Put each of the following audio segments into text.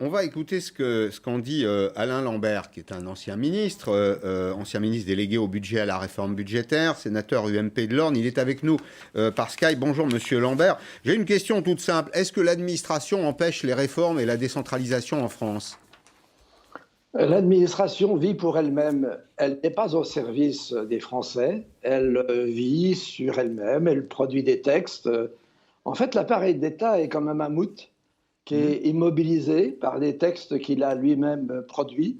On va écouter ce qu'en dit Alain Lambert, qui est un ancien ministre délégué au budget à la réforme budgétaire, sénateur UMP de l'Orne. Il est avec nous par Skype. Bonjour Monsieur Lambert. J'ai une question toute simple. Est-ce que l'administration empêche les réformes et la décentralisation en France ? L'administration vit pour elle-même. Elle n'est pas au service des Français. Elle vit sur elle-même. Elle produit des textes. En fait, l'appareil d'État est comme un mammouth qui est immobilisé par des textes qu'il a lui-même produits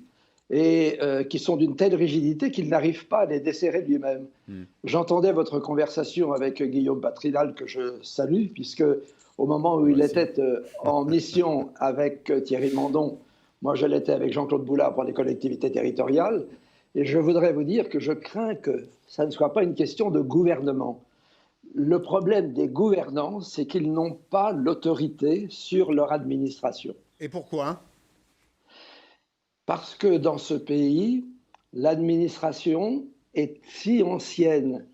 et qui sont d'une telle rigidité qu'il n'arrive pas à les desserrer lui-même. J'entendais votre conversation avec Guillaume Patrinal, que je salue, puisque au moment où il était en mission avec Thierry Mandon, moi je l'étais avec Jean-Claude Boulard pour les collectivités territoriales, et je voudrais vous dire que je crains que ça ne soit pas une question de gouvernement. Le problème des gouvernants, c'est qu'ils n'ont pas l'autorité sur leur administration. Et pourquoi ? Parce que dans ce pays, l'administration est si ancienne,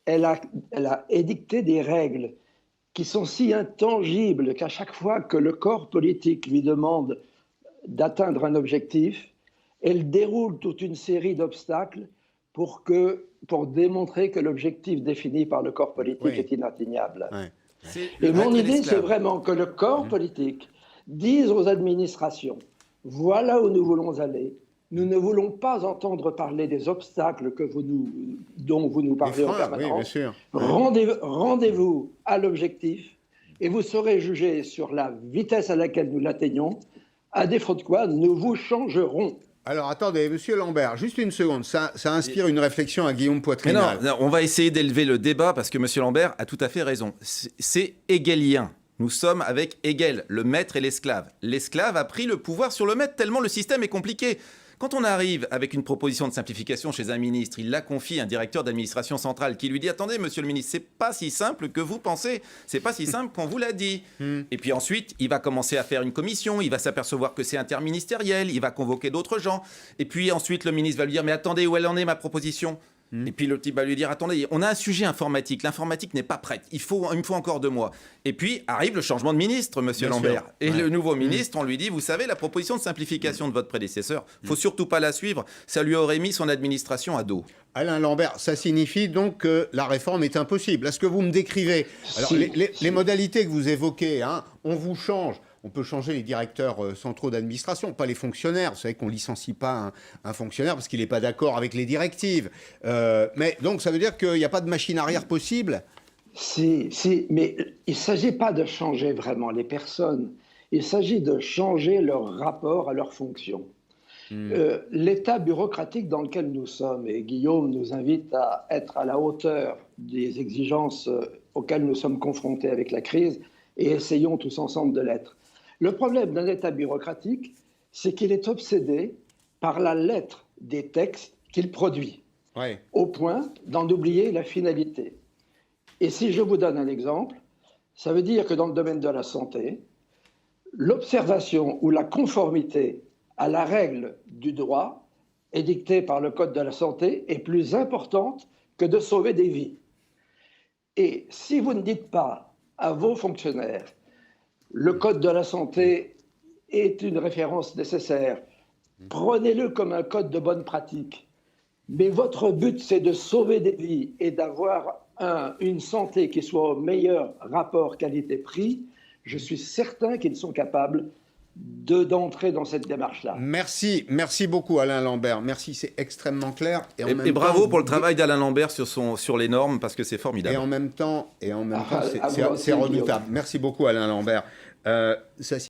elle a édicté des règles qui sont si intangibles qu'à chaque fois que le corps politique lui demande d'atteindre un objectif, elle déroule toute une série d'obstacles pour démontrer que l'objectif défini par le corps politique est inatteignable. Et mon idée, c'est vraiment que le corps politique dise aux administrations, voilà où nous voulons aller. Nous ne voulons pas entendre parler des obstacles dont vous nous parlez en permanence. Rendez-vous à l'objectif et vous serez jugé sur la vitesse à laquelle nous l'atteignons, à défaut de quoi nous vous changerons. Alors attendez, Monsieur Lambert, juste une seconde, ça inspire une réflexion à Guillaume Poitrinal. Mais non, on va essayer d'élever le débat parce que Monsieur Lambert a tout à fait raison. C'est hegelien. Nous sommes avec Hegel, le maître et l'esclave. L'esclave a pris le pouvoir sur le maître tellement le système est compliqué. Quand on arrive avec une proposition de simplification chez un ministre, il la confie à un directeur d'administration centrale qui lui dit « Attendez, monsieur le ministre, c'est pas si simple que vous pensez. C'est pas si simple qu'on vous l'a dit. » Et puis ensuite, il va commencer à faire une commission, il va s'apercevoir que c'est interministériel, il va convoquer d'autres gens. Et puis ensuite, le ministre va lui dire « Mais attendez, où elle en est ma proposition ?» Et puis le type va lui dire « Attendez, on a un sujet informatique, l'informatique n'est pas prête, il me faut encore 2 mois. » Et puis arrive le changement de ministre, monsieur Lambert. Et le nouveau ministre, on lui dit « Vous savez, la proposition de simplification de votre prédécesseur, faut surtout pas la suivre, ça lui aurait mis son administration à dos. » Alain Lambert, ça signifie donc que la réforme est impossible. Est-ce que vous me décrivez alors, les modalités que vous évoquez, on vous change. On peut changer les directeurs centraux d'administration, pas les fonctionnaires. Vous savez qu'on ne licencie pas un fonctionnaire parce qu'il n'est pas d'accord avec les directives. Mais donc, ça veut dire qu'il n'y a pas de machine arrière possible ? Si, mais il ne s'agit pas de changer vraiment les personnes. Il s'agit de changer leur rapport à leurs fonctions. L'état bureaucratique dans lequel nous sommes, et Guillaume nous invite à être à la hauteur des exigences auxquelles nous sommes confrontés avec la crise, et essayons tous ensemble de l'être. Le problème d'un État bureaucratique, c'est qu'il est obsédé par la lettre des textes qu'il produit, au point d'en oublier la finalité. Et si je vous donne un exemple, ça veut dire que dans le domaine de la santé, l'observation ou la conformité à la règle du droit édictée par le Code de la santé est plus importante que de sauver des vies. Et si vous ne dites pas à vos fonctionnaires le Code de la santé est une référence nécessaire, prenez-le comme un code de bonne pratique, mais votre but c'est de sauver des vies et d'avoir une santé qui soit au meilleur rapport qualité-prix, je suis certain qu'ils sont capables d'entrer dans cette démarche-là. Merci beaucoup Alain Lambert. Merci, c'est extrêmement clair. Et bravo pour le travail d'Alain Lambert sur les normes, parce que c'est formidable. Et en même temps, c'est redoutable. Merci beaucoup Alain Lambert. Ça